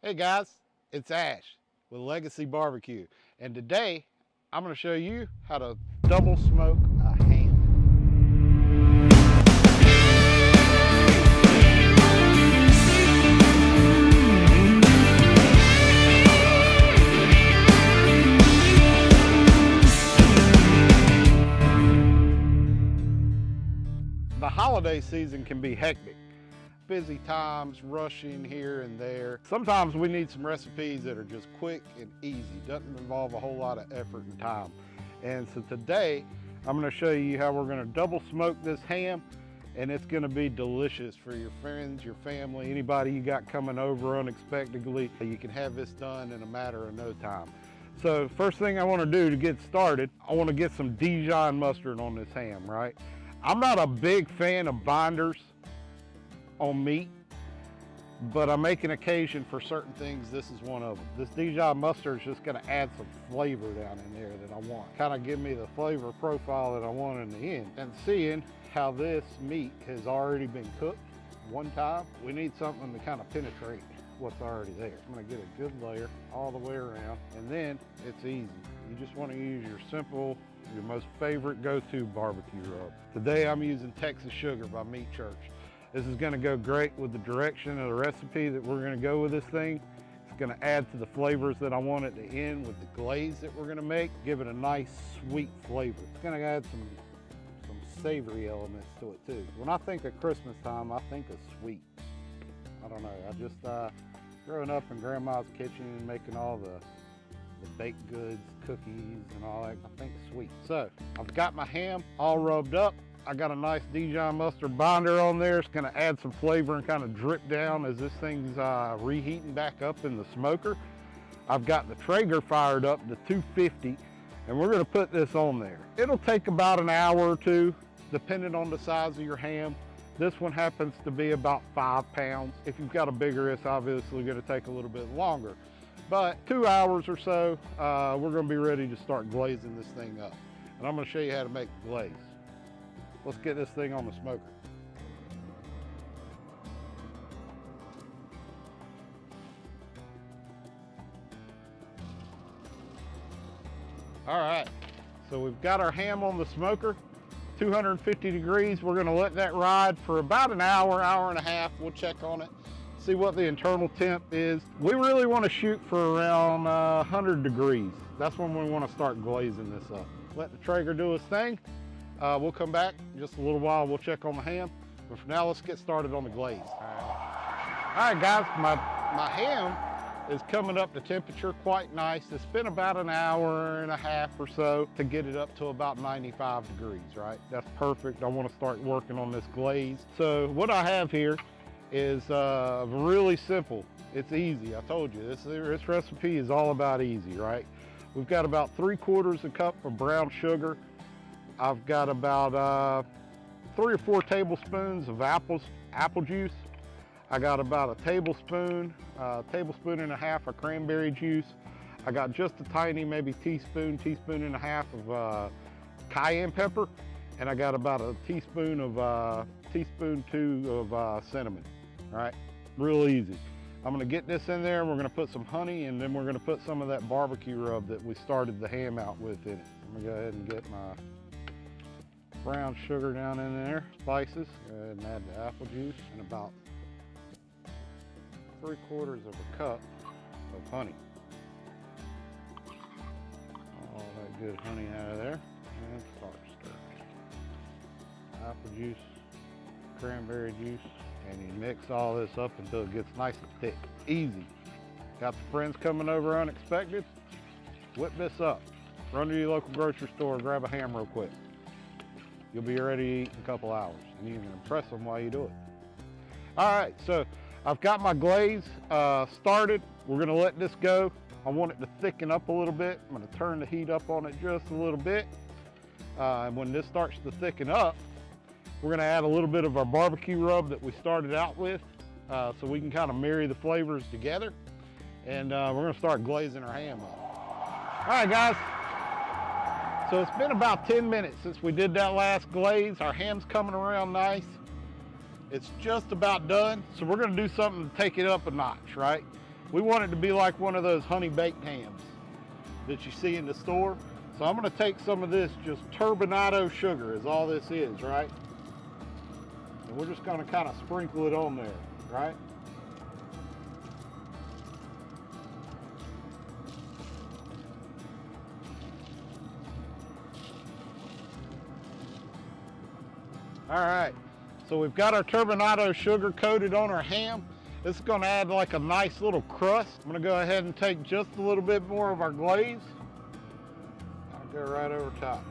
Hey guys, it's Ash with Legacy Barbecue, and today I'm going to show you how to double smoke a ham. The holiday season can be hectic. Busy times, rushing here and there. Sometimes we need some recipes that are just quick and easy, doesn't involve a whole lot of effort and time. And so today, I'm gonna show you how we're gonna double smoke this ham, and it's gonna be delicious for your friends, your family, anybody you got coming over unexpectedly. You can have this done in a matter of no time. So first thing I wanna do to get started, I wanna get some Dijon mustard on this ham, right? I'm not a big fan of binders on meat, but I make an occasion for certain things. This is one of them. This Dijon mustard is just going to add some flavor down in there that I want. Kind of give me the flavor profile that I want in the end. And seeing how this meat has already been cooked one time, we need something to kind of penetrate what's already there. I'm going to get a good layer all the way around, and then it's easy. You just want to use your simple, your most favorite go-to barbecue rub. Today I'm using Texas Sugar by Meat Church. This is going to go great with the direction of the recipe that we're going to go with this thing. It's going to add to the flavors that I want at the end with the glaze that we're going to make. Give it a nice sweet flavor. It's going to add some savory elements to it too. When I think of Christmas time, I think of sweet. I don't know. I just growing up in Grandma's kitchen and making all the baked goods, cookies, and all that, I think sweet. So I've got my ham all rubbed up. I got a nice Dijon mustard binder on there. It's gonna add some flavor and kind of drip down as this thing's reheating back up in the smoker. I've got the Traeger fired up to 250, and we're gonna put this on there. It'll take about an hour or two, depending on the size of your ham. This one happens to be about 5 pounds. If you've got a bigger, it's obviously gonna take a little bit longer. But 2 hours or so, we're gonna be ready to start glazing this thing up. And I'm gonna show you how to make the glaze. Let's get this thing on the smoker. All right, so we've got our ham on the smoker, 250 degrees. We're gonna let that ride for about an hour, hour and a half. We'll check on it, see what the internal temp is. We really wanna shoot for around 100 degrees. That's when we wanna start glazing this up. Let the Traeger do its thing. We'll come back in just a little while. We'll check on the ham. But for now, let's get started on the glaze. All right, guys, my ham is coming up to temperature quite nice. It's been about an hour and a half or so to get it up to about 95 degrees, right? That's perfect. I want to start working on this glaze. So what I have here is really simple. It's easy. I told you, this recipe is all about easy, right? We've got about 3/4 cup of brown sugar. I've got about 3 or 4 tablespoons of apple juice. I got about a tablespoon and a half of cranberry juice. I got just a tiny, maybe teaspoon and a half of cayenne pepper, and I got about a teaspoon of teaspoon 2 of cinnamon. All right, real easy. I'm gonna get this in there. We're gonna put some honey, and then we're gonna put some of that barbecue rub that we started the ham out with in it. I'm gonna go ahead and get my brown sugar down in there, spices. Go ahead and add the apple juice and about 3/4 cup of honey. All that good honey out of there, and start stirring. Apple juice, cranberry juice, and you mix all this up until it gets nice and thick. Easy. Got the friends coming over unexpected? Whip this up. Run to your local grocery store, grab a ham real quick. You'll be ready to eat in a couple hours, and you can impress them while you do it. All right, so I've got my glaze started. We're gonna let this go. I want it to thicken up a little bit. I'm gonna turn the heat up on it just a little bit. And when this starts to thicken up, we're gonna add a little bit of our barbecue rub that we started out with, so we can kind of marry the flavors together. And we're gonna start glazing our ham up. All right, guys. So it's been about 10 minutes since we did that last glaze. Our ham's coming around nice. It's just about done. So we're gonna do something to take it up a notch, right? We want it to be like one of those honey baked hams that you see in the store. So I'm gonna take some of this just turbinado sugar is all this is, right? And we're just gonna kind of sprinkle it on there, right? All right, so we've got our turbinado sugar coated on our ham. This is gonna add like a nice little crust. I'm gonna go ahead and take just a little bit more of our glaze. I'll go right over top.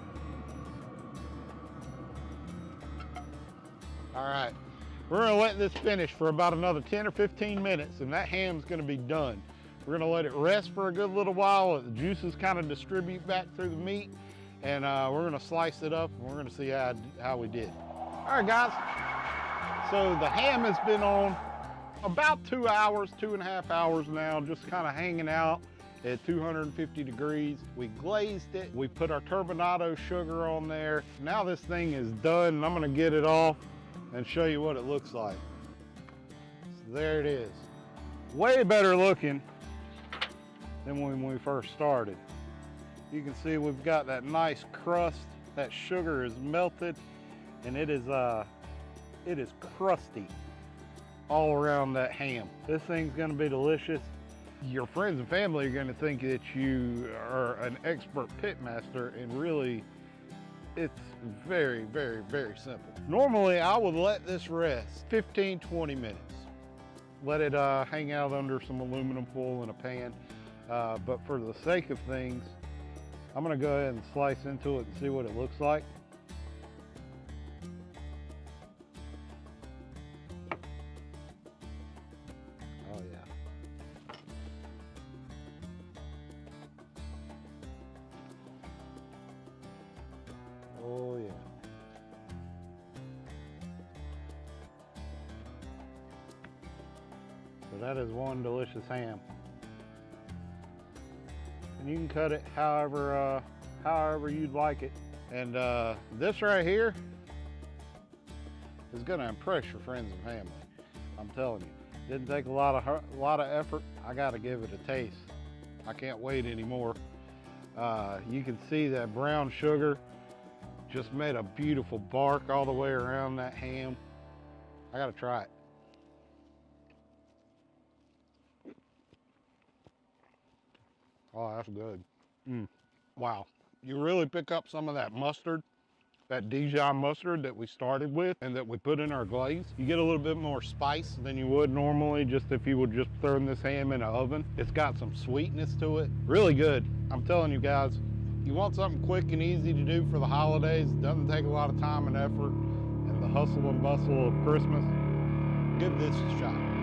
All right, we're gonna let this finish for about another 10 or 15 minutes and that ham's gonna be done. We're gonna let it rest for a good little while, let the juices kind of distribute back through the meat, and we're gonna slice it up and we're gonna see how we did. All right, guys, so the ham has been on about 2 hours, 2.5 hours now, just kind of hanging out at 250 degrees. We glazed it, we put our turbinado sugar on there. Now this thing is done and I'm gonna get it off and show you what it looks like. So there it is. Way better looking than when we first started. You can see we've got that nice crust, that sugar is melted, and it is crusty all around that ham. This thing's gonna be delicious. Your friends and family are gonna think that you are an expert pit master, and really, it's very, very, very simple. Normally, I would let this rest 15, 20 minutes. Let it hang out under some aluminum foil in a pan. But for the sake of things, I'm gonna go ahead and slice into it and see what it looks like. Oh yeah. Oh yeah. So that is one delicious ham. And you can cut it however you'd like it. And this right here is gonna impress your friends and family. I'm telling you. Didn't take a lot of effort. I gotta give it a taste. I can't wait anymore. You can see that brown sugar just made a beautiful bark all the way around that ham. I gotta try it. Oh, that's good. Wow. You really pick up some of that mustard, that Dijon mustard that we started with and that we put in our glaze. You get a little bit more spice than you would normally just if you would just throw this ham in an oven. It's got some sweetness to it. Really good. I'm telling you guys, you want something quick and easy to do for the holidays, doesn't take a lot of time and effort, and the hustle and bustle of Christmas, give this a shot.